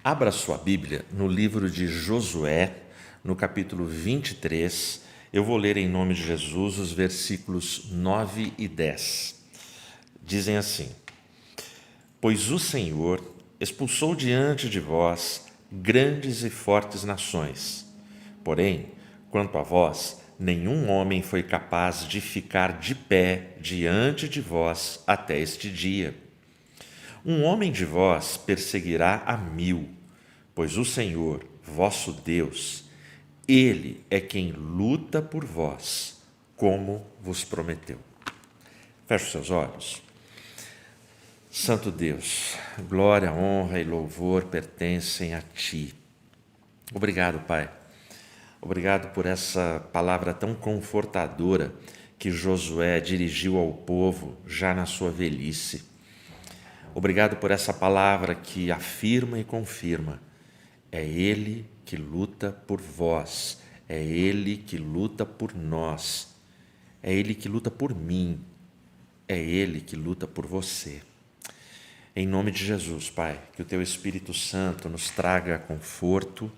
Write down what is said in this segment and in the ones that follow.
Abra sua Bíblia no livro de Josué, no capítulo 23. Eu vou ler em nome de Jesus os versículos 9 e 10. Dizem assim: Pois o Senhor expulsou diante de vós grandes e fortes nações. Porém, quanto a vós, nenhum homem foi capaz de ficar de pé diante de vós até este dia. Um homem de vós perseguirá a 1000, pois o Senhor, vosso Deus, Ele é quem luta por vós, como vos prometeu. Feche os seus olhos. Santo Deus, glória, honra e louvor pertencem a Ti. Obrigado, Pai. Obrigado por essa palavra tão confortadora que Josué dirigiu ao povo já na sua velhice. Obrigado por essa palavra que afirma e confirma: é Ele que luta por vós, é Ele que luta por nós, é Ele que luta por mim, é Ele que luta por você. Em nome de Jesus, Pai, que o Teu Espírito Santo nos traga conforto,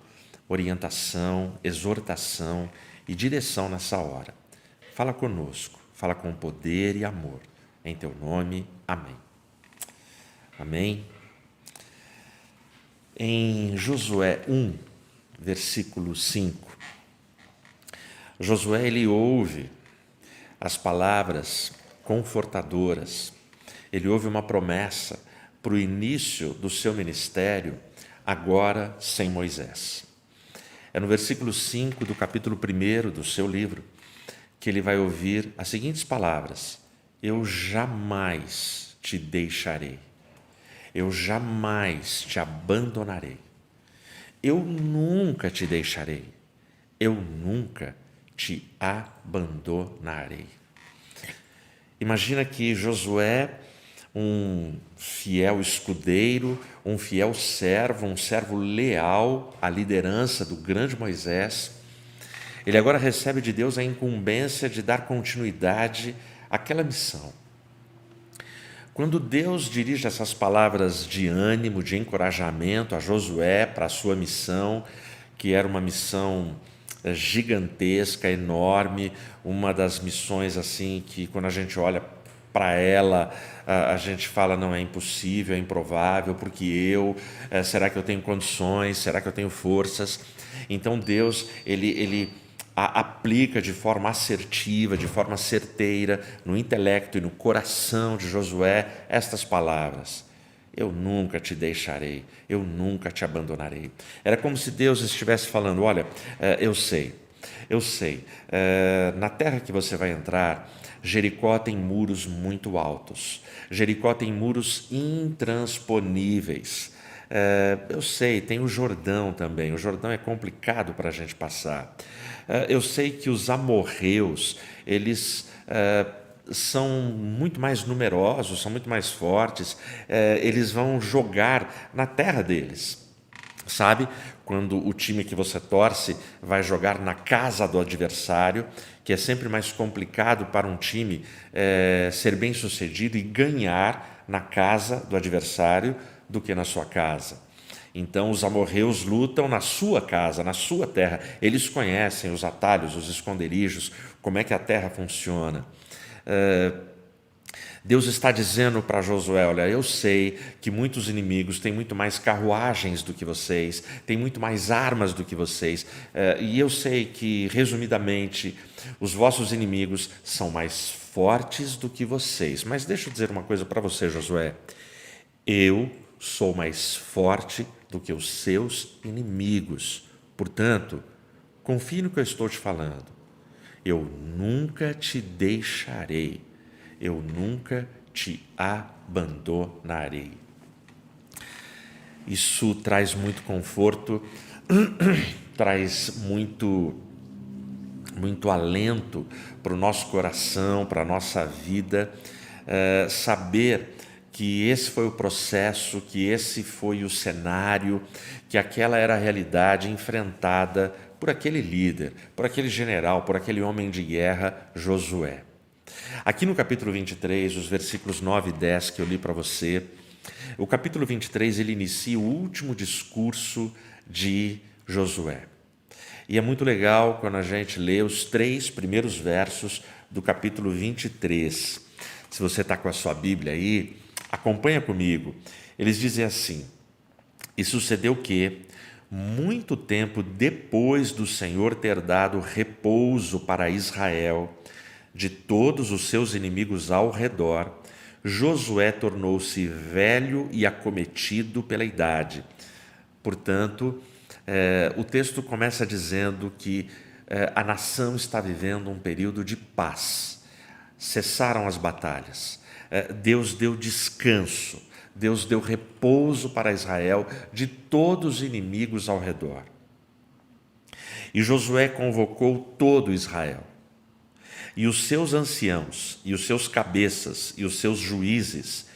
orientação, exortação e direção nessa hora. Fala conosco, fala com poder e amor. Em Teu nome, amém. Amém. Em Josué 1, versículo 5, Josué ele ouve as palavras confortadoras, ele ouve uma promessa para o início do seu ministério, agora sem Moisés. É no versículo 5 do capítulo 1 do seu livro que ele vai ouvir as seguintes palavras: Eu jamais te deixarei. Eu jamais te abandonarei. Eu nunca te deixarei. Eu nunca te abandonarei. Imagina que Josué, um fiel escudeiro, um fiel servo, um servo leal à liderança do grande Moisés, ele agora recebe de Deus a incumbência de dar continuidade àquela missão. Quando Deus dirige essas palavras de ânimo, de encorajamento a Josué para a sua missão, que era uma missão gigantesca, enorme, uma das missões assim que quando a gente olha para ela, a gente fala, não, é impossível, é improvável, porque será que eu tenho condições, será que eu tenho forças? Então Deus, ele aplica de forma assertiva, de forma certeira, no intelecto e no coração de Josué, estas palavras: eu nunca te deixarei, eu nunca te abandonarei. Era como se Deus estivesse falando: olha, eu sei, na terra que você vai entrar, Jericó tem muros muito altos, Jericó tem muros intransponíveis. Eu sei, tem o Jordão também, o Jordão é complicado para a gente passar. Eu sei que os amorreus, eles são muito mais numerosos, são muito mais fortes, eles vão jogar na terra deles. Sabe, quando o time que você torce vai jogar na casa do adversário, que é sempre mais complicado para um time ser bem sucedido e ganhar na casa do adversário do que na sua casa. Então os amorreus lutam na sua casa, na sua terra. Eles conhecem os atalhos, os esconderijos, como é que a terra funciona. Deus está dizendo para Josué: olha, eu sei que muitos inimigos têm muito mais carruagens do que vocês, têm muito mais armas do que vocês, e eu sei que, resumidamente, os vossos inimigos são mais fortes do que vocês. Mas deixa eu dizer uma coisa para você, Josué: eu sou mais forte do que os seus inimigos. Portanto, confie no que eu estou te falando. Eu nunca te deixarei. Eu nunca te abandonarei. Isso traz muito conforto, traz muito alento para o nosso coração, para a nossa vida, saber que esse foi o processo, que esse foi o cenário, que aquela era a realidade enfrentada por aquele líder, por aquele general, por aquele homem de guerra, Josué. Aqui no capítulo 23, os versículos 9 e 10 que eu li para você, O capítulo 23, ele inicia o último discurso de Josué. E é muito legal quando a gente lê os 3 primeiros versos do capítulo 23. Se você está com a sua Bíblia aí, acompanha comigo. Eles dizem assim: e sucedeu que, muito tempo depois do Senhor ter dado repouso para Israel de todos os seus inimigos ao redor, Josué tornou-se velho e acometido pela idade. Portanto, o texto começa dizendo que a nação está vivendo um período de paz. Cessaram as batalhas. Deus deu descanso. Deus deu repouso para Israel de todos os inimigos ao redor. E Josué convocou todo Israel. E os seus anciãos, e os seus cabeças, e os seus juízes,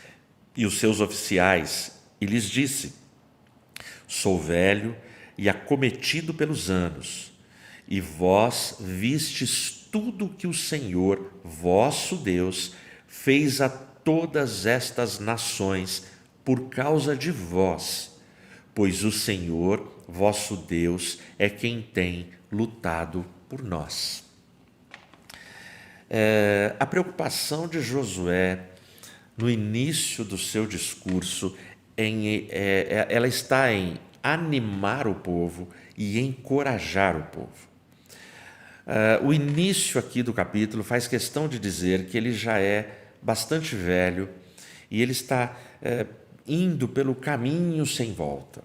e os seus oficiais, e lhes disse: sou velho e acometido pelos anos, e vós vistes tudo que o Senhor, vosso Deus, fez a todas estas nações por causa de vós, pois o Senhor, vosso Deus, é quem tem lutado por nós. A preocupação de Josué no início do seu discurso, ela está em animar o povo e encorajar o povo. O início aqui do capítulo faz questão de dizer que ele já é bastante velho e ele está indo pelo caminho sem volta.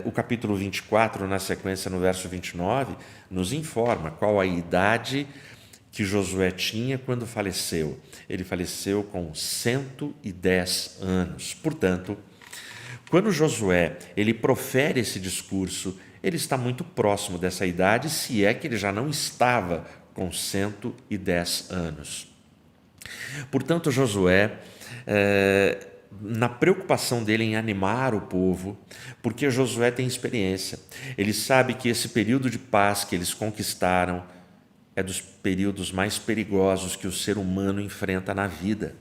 O capítulo 24, na sequência, no verso 29, nos informa qual a idade que Josué tinha quando faleceu. Ele faleceu com 110 anos. Portanto, quando Josué ele profere esse discurso, ele está muito próximo dessa idade, se é que ele já não estava com 110 anos. Portanto, Josué, na preocupação dele em animar o povo, porque Josué tem experiência, ele sabe que esse período de paz que eles conquistaram é dos períodos mais perigosos que o ser humano enfrenta na vida.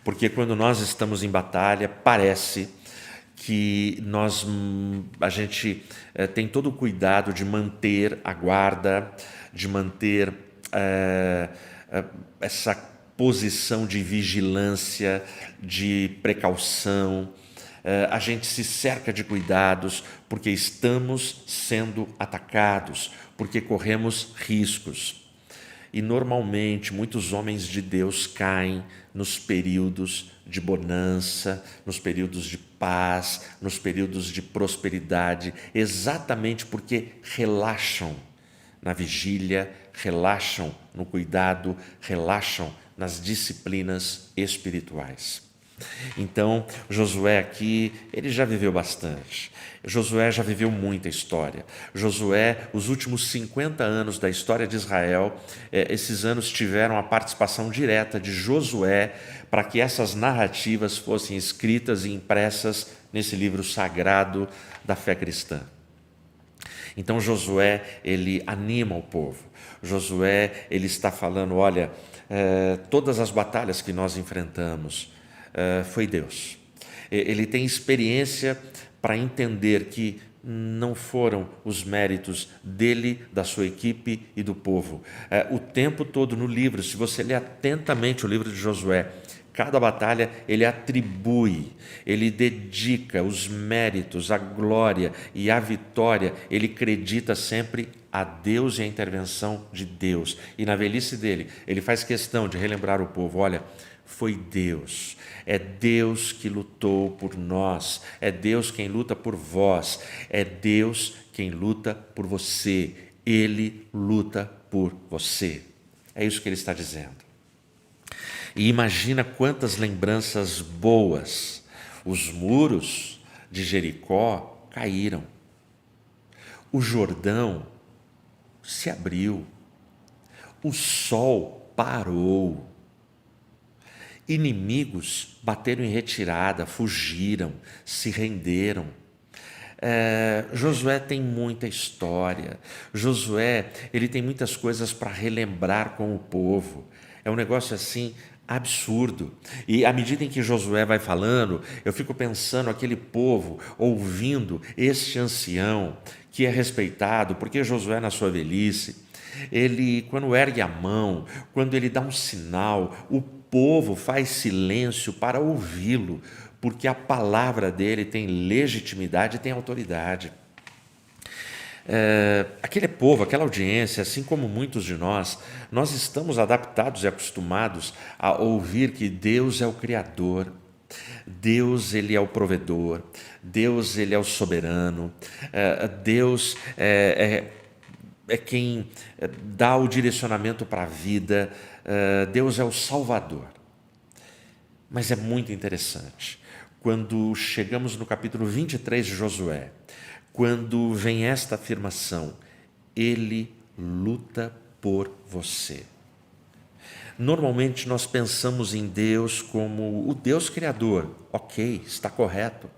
Porque quando nós estamos em batalha, parece que a gente tem todo o cuidado de manter a guarda, de manter essa posição de vigilância, de precaução. A gente se cerca de cuidados porque estamos sendo atacados, porque corremos riscos. E normalmente muitos homens de Deus caem nos períodos de bonança, nos períodos de paz, nos períodos de prosperidade, exatamente porque relaxam na vigília, relaxam no cuidado, relaxam nas disciplinas espirituais. Então, Josué aqui, ele já viveu bastante. Josué já viveu muita história. Josué, os últimos 50 anos da história de Israel, esses anos tiveram a participação direta de Josué para que essas narrativas fossem escritas e impressas nesse livro sagrado da fé cristã. Então, Josué, ele anima o povo. Josué, ele está falando, olha, todas as batalhas que nós enfrentamos, foi Deus. Ele tem experiência para entender que não foram os méritos dele, da sua equipe e do povo. O tempo todo no livro, se você ler atentamente o livro de Josué, cada batalha ele atribui, ele dedica os méritos, a glória e a vitória, ele acredita sempre a Deus e a intervenção de Deus. E na velhice dele, ele faz questão de relembrar o povo, olha, foi Deus, é Deus que lutou por nós, é Deus quem luta por vós, é Deus quem luta por você, Ele luta por você. É isso que ele está dizendo. E imagina quantas lembranças boas. Os muros de Jericó caíram, o Jordão se abriu, o sol parou. Inimigos bateram em retirada, fugiram, se renderam. Josué tem muita história. Josué, ele tem muitas coisas para relembrar com o povo. É um negócio assim Absurdo. E à medida em que Josué vai falando, eu fico pensando aquele povo ouvindo este ancião que é respeitado, porque Josué na sua velhice, ele quando ergue a mão, quando ele dá um sinal, o povo faz silêncio para ouvi-lo, porque a palavra dele tem legitimidade e tem autoridade. Aquele povo, aquela audiência, assim como muitos de nós estamos adaptados e acostumados a ouvir que Deus é o Criador, Deus ele é o provedor, Deus ele é o soberano, Deus é quem dá o direcionamento para a vida, Deus é o Salvador. Mas é muito interessante, quando chegamos no capítulo 23 de Josué, quando vem esta afirmação, ele luta por você. Normalmente nós pensamos em Deus como o Deus Criador, ok, está correto.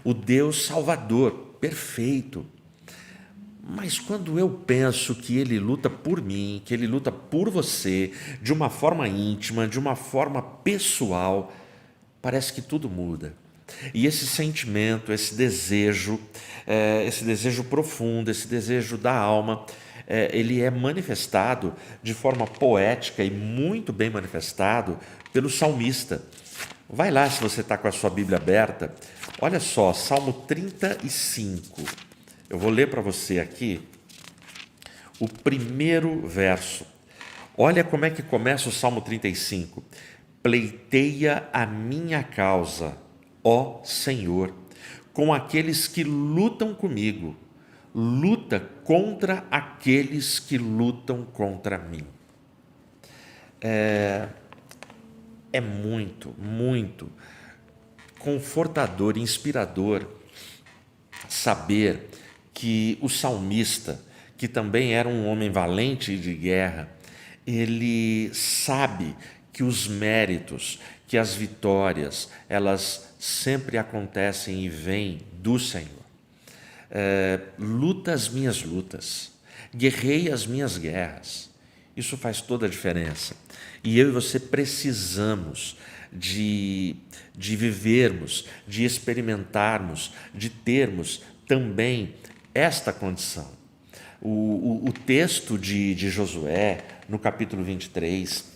O Deus Salvador, perfeito. Mas quando eu penso que Ele luta por mim, que Ele luta por você, de uma forma íntima, de uma forma pessoal, parece que tudo muda. E esse sentimento, esse desejo profundo, esse desejo da alma, ele é manifestado de forma poética e muito bem manifestado pelo salmista. Vai lá, se você está com a sua Bíblia aberta, olha só, Salmo 35. Eu vou ler para você aqui o primeiro verso. Olha como é que começa o Salmo 35. Pleiteia a minha causa, ó Senhor, com aqueles que lutam comigo, luta contra aqueles que lutam contra mim. É muito, muito confortador, inspirador saber que o salmista, que também era um homem valente de guerra, ele sabe que os méritos, que as vitórias, elas sempre acontecem e vêm do Senhor. Luta as minhas lutas, guerrei as minhas guerras. Isso faz toda a diferença. E eu e você precisamos de vivermos, de experimentarmos, de termos também esta condição. O texto de Josué, no capítulo 23,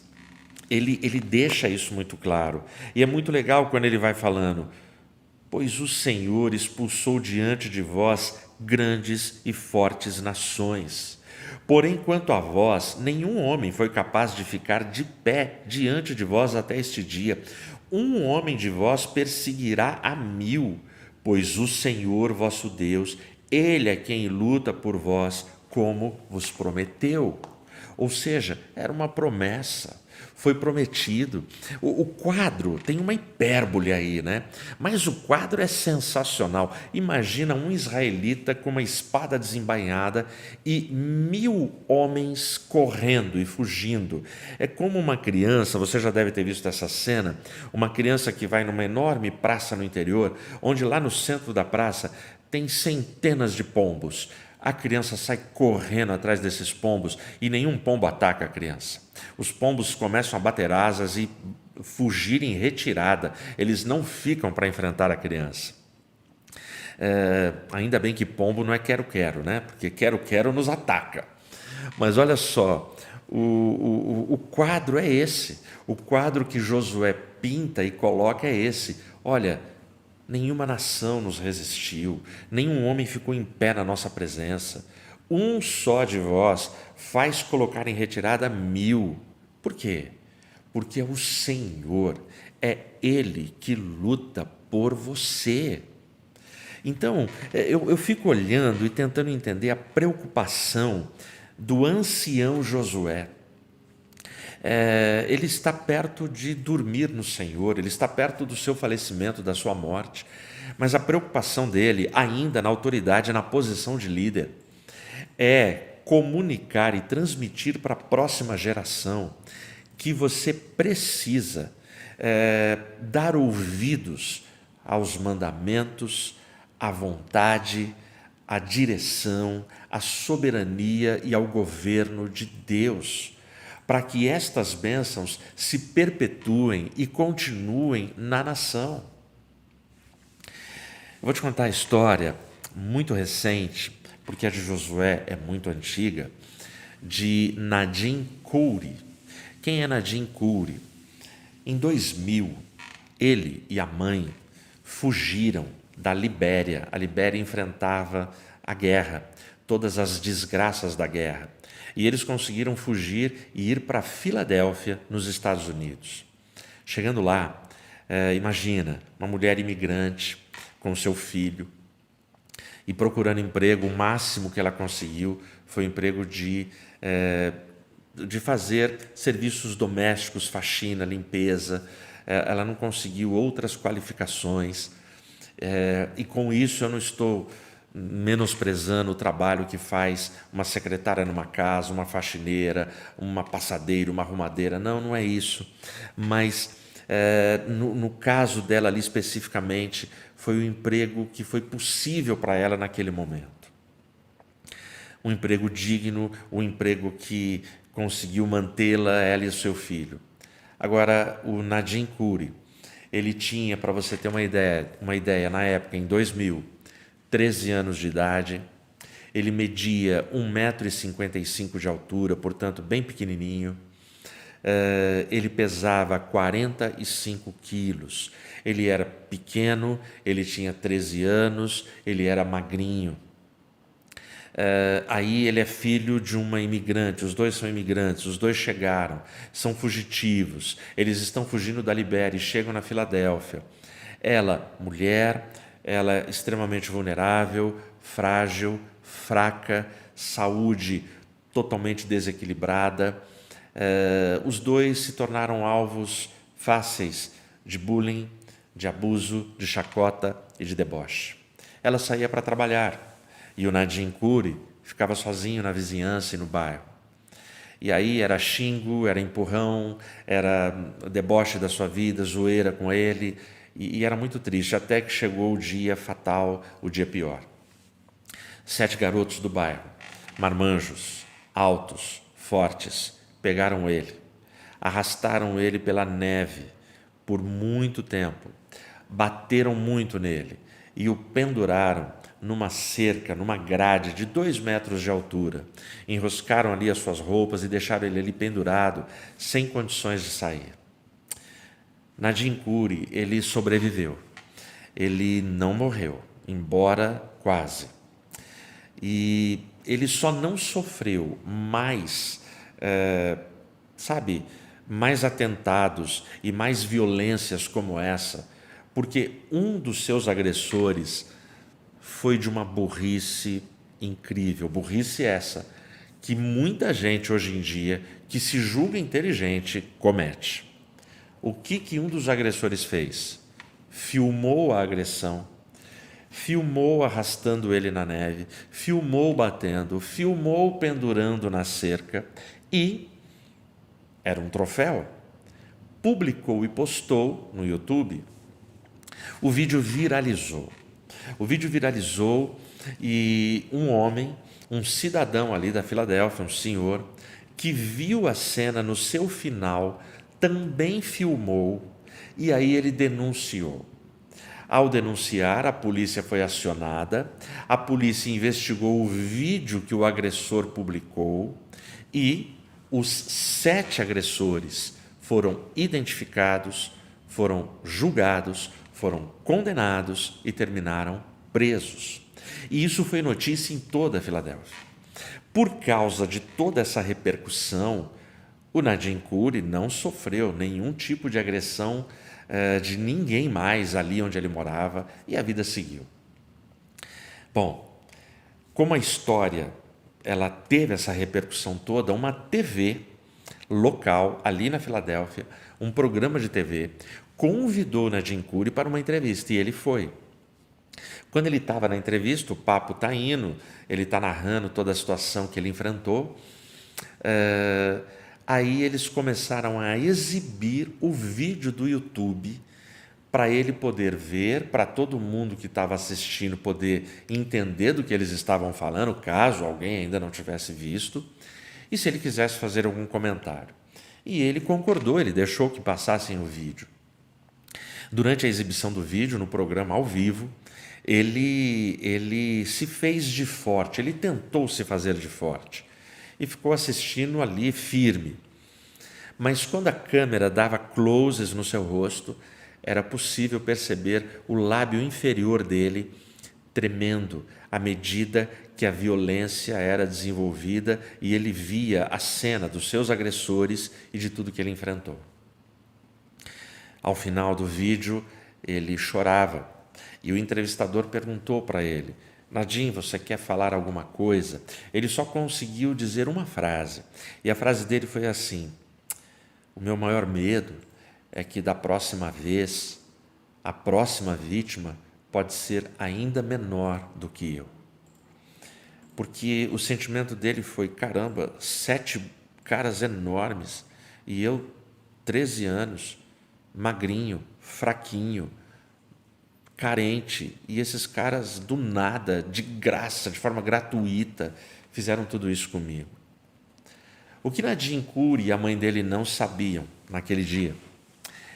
ele deixa isso muito claro. E é muito legal quando ele vai falando: pois o Senhor expulsou diante de vós grandes e fortes nações. Porém, quanto a vós, nenhum homem foi capaz de ficar de pé diante de vós até este dia. Um homem de vós perseguirá a 1000, pois o Senhor vosso Deus, Ele é quem luta por vós, como vos prometeu. Ou seja, era uma promessa, foi prometido. O quadro tem uma hipérbole aí, né? Mas o quadro é sensacional. Imagina um israelita com uma espada desembainhada e 1000 homens correndo e fugindo. É como uma criança, você já deve ter visto essa cena, uma criança que vai numa enorme praça no interior, onde lá no centro da praça tem centenas de pombos. A criança sai correndo atrás desses pombos e nenhum pombo ataca a criança. Os pombos começam a bater asas e fugir em retirada. Eles não ficam para enfrentar a criança. Ainda bem que pombo não é quero-quero, né? Porque quero-quero nos ataca. Mas olha só, o quadro é esse. O quadro que Josué pinta e coloca é esse. Olha, nenhuma nação nos resistiu, nenhum homem ficou em pé na nossa presença. Um só de vós faz colocar em retirada 1000. Por quê? Porque é o Senhor, é Ele que luta por você. Então, eu fico olhando e tentando entender a preocupação do ancião Josué. Ele está perto de dormir no Senhor, ele está perto do seu falecimento, da sua morte, mas a preocupação dele, ainda na autoridade, na posição de líder, é comunicar e transmitir para a próxima geração que você precisa dar ouvidos aos mandamentos, à vontade, à direção, à soberania e ao governo de Deus. para que estas bênçãos se perpetuem e continuem na nação. Eu vou te contar a história muito recente, porque a de Josué é muito antiga, de Nadim Kouri. Quem é Nadim Kouri? Em 2000, ele e a mãe fugiram da Libéria. A Libéria enfrentava a guerra, todas as desgraças da guerra. E eles conseguiram fugir e ir para Filadélfia, nos Estados Unidos. Chegando lá, imagina, uma mulher imigrante com seu filho e procurando emprego, o máximo que ela conseguiu foi o emprego de fazer serviços domésticos, faxina, limpeza. Ela não conseguiu outras qualificações. E com isso eu não estou menosprezando o trabalho que faz uma secretária numa casa, uma faxineira, uma passadeira, uma arrumadeira. Não, não é isso. Mas no caso dela ali especificamente, foi o emprego que foi possível para ela naquele momento. Um emprego digno, um emprego que conseguiu mantê-la, ela e o seu filho. Agora, o Nadim Kouri, ele tinha, para você ter uma ideia, na época, em 2000, 13 anos de idade, ele media 1,55 m de altura, portanto, bem pequenininho. Ele pesava 45 quilos. Ele era pequeno, ele tinha 13 anos, ele era magrinho. Aí ele é filho de uma imigrante, os dois são imigrantes, os dois chegaram, são fugitivos, eles estão fugindo da Libéria e chegam na Filadélfia. Ela, mulher, ela é extremamente vulnerável, frágil, fraca, saúde totalmente desequilibrada. Os dois se tornaram alvos fáceis de bullying, de abuso, de chacota e de deboche. Ela saía para trabalhar e o Nadim Kouri ficava sozinho na vizinhança e no bairro. E aí era xingo, era empurrão, era deboche da sua vida, zoeira com ele, e era muito triste, até que chegou o dia fatal, o dia pior. 7 garotos do bairro, marmanjos, altos, fortes, pegaram ele, arrastaram ele pela neve por muito tempo, bateram muito nele e o penduraram numa cerca, numa grade de 2 metros de altura. Enroscaram ali as suas roupas e deixaram ele ali pendurado, sem condições de sair. Nadim Kouri, ele sobreviveu. Ele não morreu, embora quase. E ele só não sofreu mais, mais atentados e mais violências como essa, porque um dos seus agressores foi de uma burrice incrível. Burrice essa que muita gente hoje em dia, que se julga inteligente, comete. O que um dos agressores fez? Filmou a agressão, filmou arrastando ele na neve, filmou batendo, filmou pendurando na cerca e era um troféu. Publicou e postou no YouTube. O vídeo viralizou. E um homem, um cidadão ali da Filadélfia, um senhor, que viu a cena no seu final, também filmou e aí ele denunciou. Ao denunciar, a polícia foi acionada, a polícia investigou o vídeo que o agressor publicou e os 7 agressores foram identificados, foram julgados, foram condenados e terminaram presos. E isso foi notícia em toda a Filadélfia. Por causa de toda essa repercussão, o Nadim Kouri não sofreu nenhum tipo de agressão de ninguém mais ali onde ele morava e a vida seguiu. Bom, como a história ela teve essa repercussão toda, uma TV local ali na Filadélfia, um programa de TV, convidou Nadim Kouri para uma entrevista e ele foi. Quando ele estava na entrevista, o papo está indo, ele está narrando toda a situação que ele enfrentou, aí eles começaram a exibir o vídeo do YouTube para ele poder ver, para todo mundo que estava assistindo poder entender do que eles estavam falando, caso alguém ainda não tivesse visto, e se ele quisesse fazer algum comentário. E ele concordou, ele deixou que passassem o vídeo. Durante a exibição do vídeo, no programa ao vivo, ele se fez de forte, ele tentou se fazer de forte e ficou assistindo ali firme. Mas quando a câmera dava closes no seu rosto, era possível perceber o lábio inferior dele tremendo à medida que a violência era desenvolvida e ele via a cena dos seus agressores e de tudo que ele enfrentou. Ao final do vídeo, ele chorava e o entrevistador perguntou para ele: Nadim, você quer falar alguma coisa? Ele só conseguiu dizer uma frase e a frase dele foi assim: o meu maior medo é que da próxima vez a próxima vítima pode ser ainda menor do que eu. Porque o sentimento dele foi: caramba, 7 caras enormes e eu, 13 anos, magrinho, fraquinho, carente, e esses caras do nada, de graça, de forma gratuita, fizeram tudo isso comigo. O que Nadim Coury e a mãe dele não sabiam naquele dia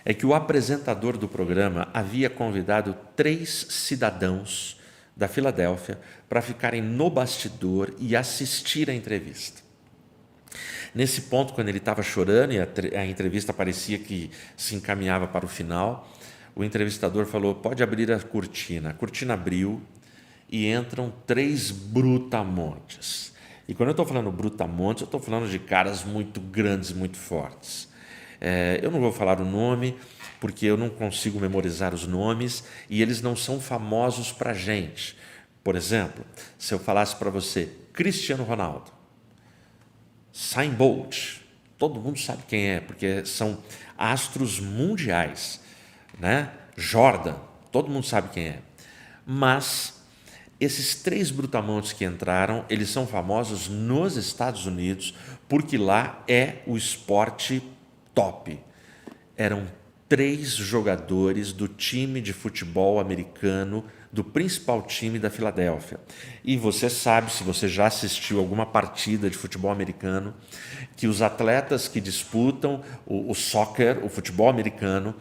é que o apresentador do programa havia convidado 3 cidadãos da Filadélfia para ficarem no bastidor e assistir a entrevista. Nesse ponto, quando ele estava chorando e a entrevista parecia que se encaminhava para o final, o entrevistador falou: pode abrir a cortina. A cortina abriu e entram 3 brutamontes. E quando eu estou falando brutamontes, eu estou falando de caras muito grandes, muito fortes. Eu não vou falar o nome, porque eu não consigo memorizar os nomes e eles não são famosos para a gente. Por exemplo, se eu falasse para você Cristiano Ronaldo, Usain Bolt, todo mundo sabe quem é, porque são astros mundiais, né? Jordan, todo mundo sabe quem é. Mas esses 3 brutamontes que entraram, eles são famosos nos Estados Unidos, porque lá é o esporte top. Eram 3 jogadores do time de futebol americano, do principal time da Filadélfia. E você sabe, se você já assistiu alguma partida de futebol americano, que os atletas que disputam o soccer, o futebol americano,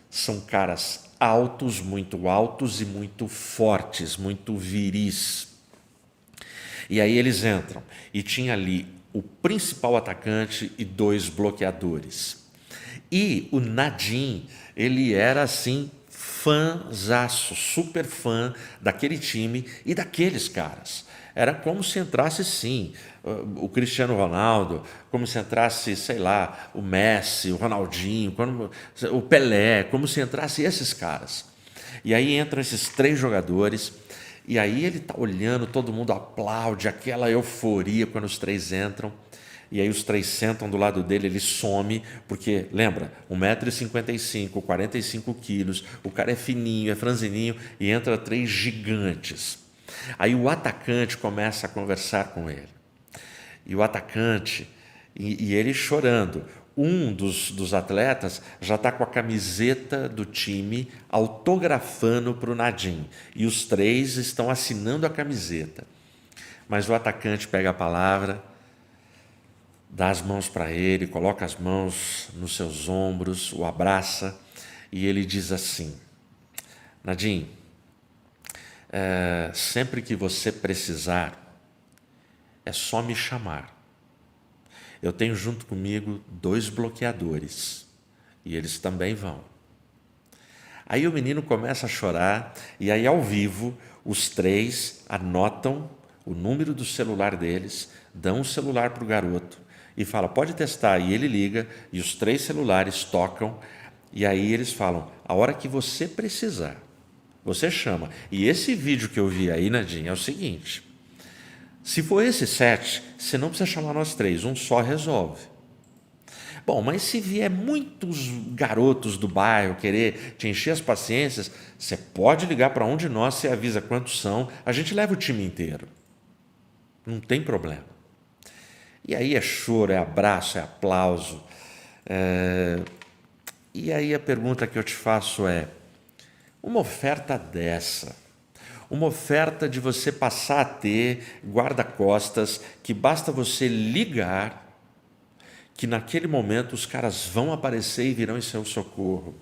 são caras altos e muito fortes, muito viris. E aí eles entram, e tinha ali o principal atacante e 2 bloqueadores. E o Nadim, ele era assim, fãzaço, super fã daquele time e daqueles caras. Era como se entrasse, sim, o Cristiano Ronaldo, como se entrasse, sei lá, o Messi, o Ronaldinho, o Pelé, como se entrasse esses caras. E aí entram esses 3 jogadores, e aí ele está olhando, todo mundo aplaude, aquela euforia quando os 3 entram. E aí os 3 sentam do lado dele, ele some, porque, lembra, 1,55 m, 45 quilos, o cara é fininho, é franzininho, e entra 3 gigantes. Aí o atacante começa a conversar com ele. E o atacante, e ele chorando, um dos atletas já está com a camiseta do time autografando para o Nadim. E os 3 estão assinando a camiseta. Mas o atacante pega a palavra, dá as mãos para ele, coloca as mãos nos seus ombros, o abraça e ele diz assim: Nadim, sempre que você precisar, é só me chamar. Eu tenho junto comigo 2 bloqueadores e eles também vão. Aí o menino começa a chorar e aí ao vivo os 3 anotam o número do celular deles, dão o celular para o garoto e fala: pode testar. E ele liga e os 3 celulares tocam e aí eles falam: a hora que você precisar, você chama. E esse vídeo que eu vi aí, Nadim, é o seguinte: se for esse 7, você não precisa chamar nós 3, um só resolve. Bom, mas se vier muitos garotos do bairro querer te encher as paciências, você pode ligar para um de nós, você avisa quantos são, a gente leva o time inteiro. Não tem problema. E aí é choro, é abraço, é aplauso. E aí a pergunta que eu te faço é: uma oferta dessa, uma oferta de você passar a ter guarda-costas, que basta você ligar que naquele momento os caras vão aparecer e virão em seu socorro,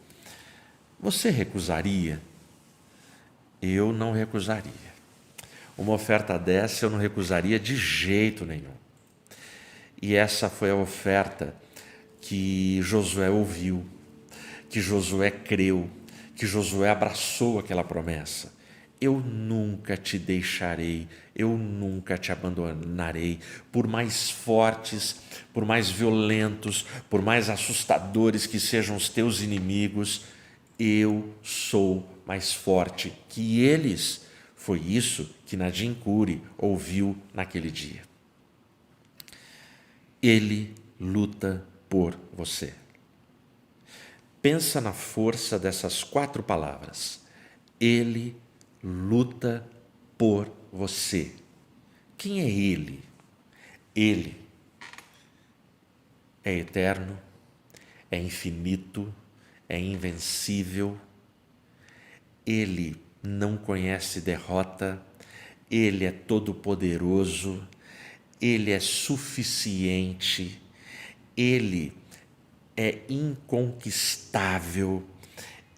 você recusaria? Eu não recusaria. Uma oferta dessa eu não recusaria de jeito nenhum. E essa foi a oferta que Josué ouviu, que Josué creu, que Josué abraçou aquela promessa. Eu nunca te deixarei, eu nunca te abandonarei. Por mais fortes, por mais violentos, por mais assustadores que sejam os teus inimigos, eu sou mais forte que eles. Foi isso que Nadim Coury ouviu naquele dia. Ele luta por você. Pensa na força dessas 4 palavras. Ele luta por você. Quem é ele? Ele é eterno, é infinito, é invencível. Ele não conhece derrota, ele é todo-poderoso, ele é suficiente, ele é inconquistável,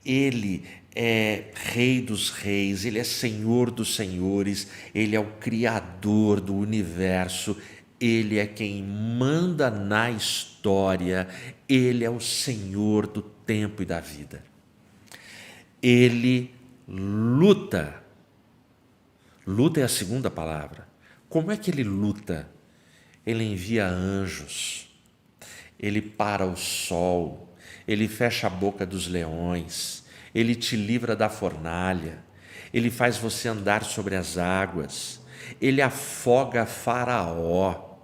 ele é Rei dos Reis, ele é Senhor dos Senhores, ele é o Criador do universo, ele é quem manda na história, ele é o Senhor do tempo e da vida. Ele luta. Luta é a segunda palavra. Como é que ele luta? Ele envia anjos, ele para o sol, ele fecha a boca dos leões, ele te livra da fornalha, ele faz você andar sobre as águas, ele afoga Faraó,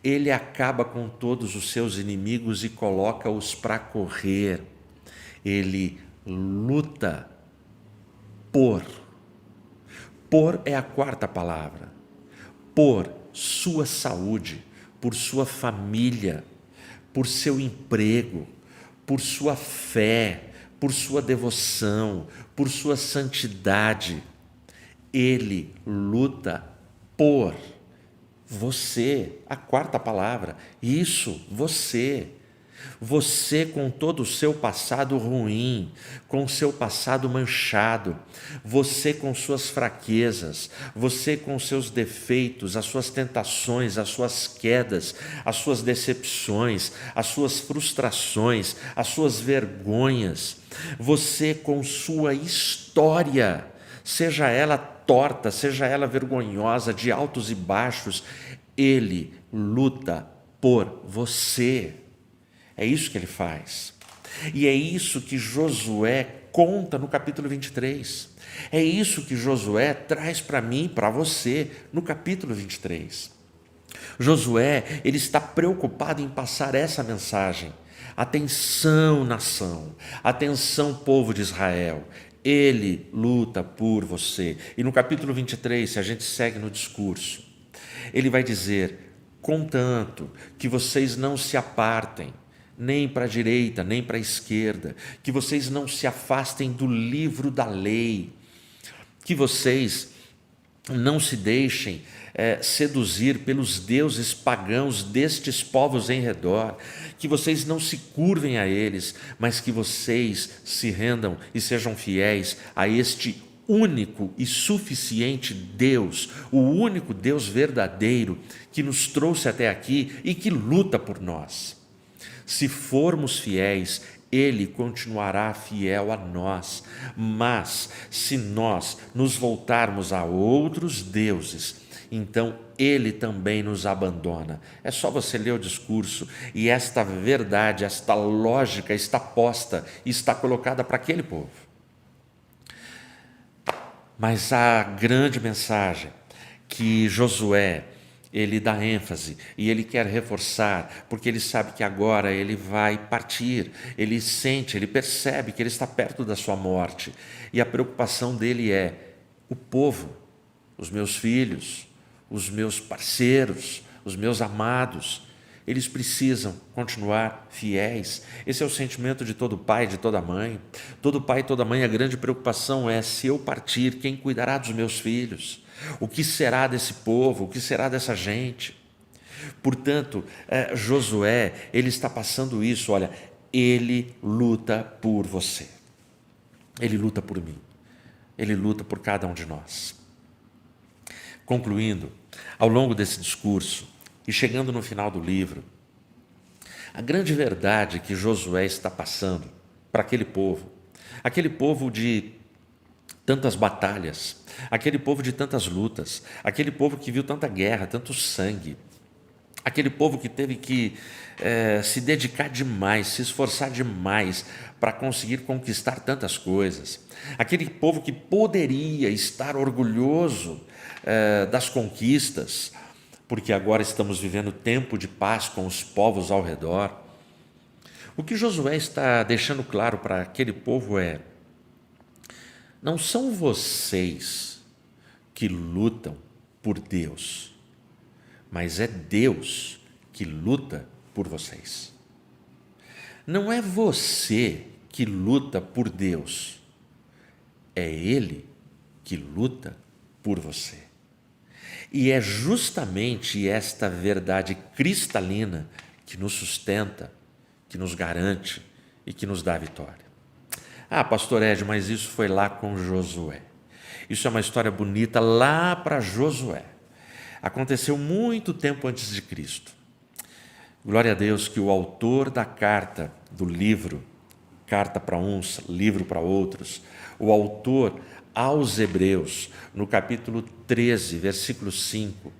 ele acaba com todos os seus inimigos e coloca-os para correr, ele luta por é a 4ª palavra, por sua saúde, por sua família, por seu emprego, por sua fé, por sua devoção, por sua santidade. Ele luta por você, a 4ª palavra, isso, você. Você com todo o seu passado ruim, com o seu passado manchado, você com suas fraquezas, você com seus defeitos, as suas tentações, as suas quedas, as suas decepções, as suas frustrações, as suas vergonhas, você com sua história, seja ela torta, seja ela vergonhosa, de altos e baixos, ele luta por você. É isso que ele faz. E é isso que Josué conta no capítulo 23. É isso que Josué traz para mim e para você no capítulo 23. Josué, ele está preocupado em passar essa mensagem. Atenção, nação. Atenção, povo de Israel. Ele luta por você. E no capítulo 23, se a gente segue no discurso, ele vai dizer: contanto que vocês não se apartem, nem para a direita, nem para a esquerda, que vocês não se afastem do livro da lei, que vocês não se deixem seduzir pelos deuses pagãos destes povos em redor, que vocês não se curvem a eles, mas que vocês se rendam e sejam fiéis a este único e suficiente Deus, o único Deus verdadeiro que nos trouxe até aqui e que luta por nós. Se formos fiéis, Ele continuará fiel a nós, mas se nós nos voltarmos a outros deuses, então Ele também nos abandona. É só você ler o discurso e esta verdade, esta lógica está posta e está colocada para aquele povo. Mas a grande mensagem que Josué, ele dá ênfase e ele quer reforçar, porque ele sabe que agora ele vai partir, ele sente, ele percebe que ele está perto da sua morte, e a preocupação dele é: o povo, os meus filhos, os meus parceiros, os meus amados, eles precisam continuar fiéis. Esse é o sentimento de todo pai, de toda mãe. Todo pai e toda mãe, a grande preocupação é: se eu partir, quem cuidará dos meus filhos? O que será desse povo? O que será dessa gente? Portanto, Josué, ele está passando isso, olha, ele luta por você. Ele luta por mim. Ele luta por cada um de nós. Concluindo, ao longo desse discurso e chegando no final do livro, a grande verdade que Josué está passando para aquele povo de tantas batalhas, aquele povo de tantas lutas, aquele povo que viu tanta guerra, tanto sangue, aquele povo que teve que se dedicar demais, se esforçar demais para conseguir conquistar tantas coisas, aquele povo que poderia estar orgulhoso das conquistas, porque agora estamos vivendo tempo de paz com os povos ao redor. O que Josué está deixando claro para aquele povo é: não são vocês que lutam por Deus, mas é Deus que luta por vocês. Não é você que luta por Deus, é Ele que luta por você. E é justamente esta verdade cristalina que nos sustenta, que nos garante e que nos dá a vitória. Ah, pastor Ed, mas isso foi lá com Josué. Isso é uma história bonita lá para Josué. Aconteceu muito tempo antes de Cristo. Glória a Deus que o autor da carta do livro, carta para uns, livro para outros, o autor aos Hebreus, no capítulo 13, versículo 5,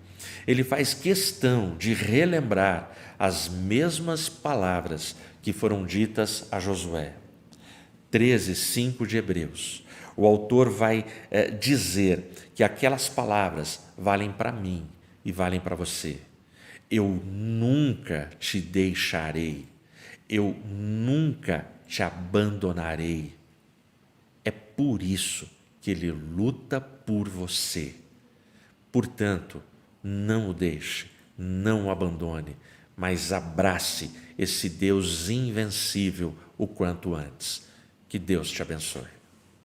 ele faz questão de relembrar as mesmas palavras que foram ditas a Josué. 13, 5 de Hebreus. O autor vai dizer que aquelas palavras valem para mim e valem para você. Eu nunca te deixarei, eu nunca te abandonarei. É por isso que ele luta por você. Portanto, não o deixe, não o abandone, mas abrace esse Deus invencível o quanto antes. Que Deus te abençoe.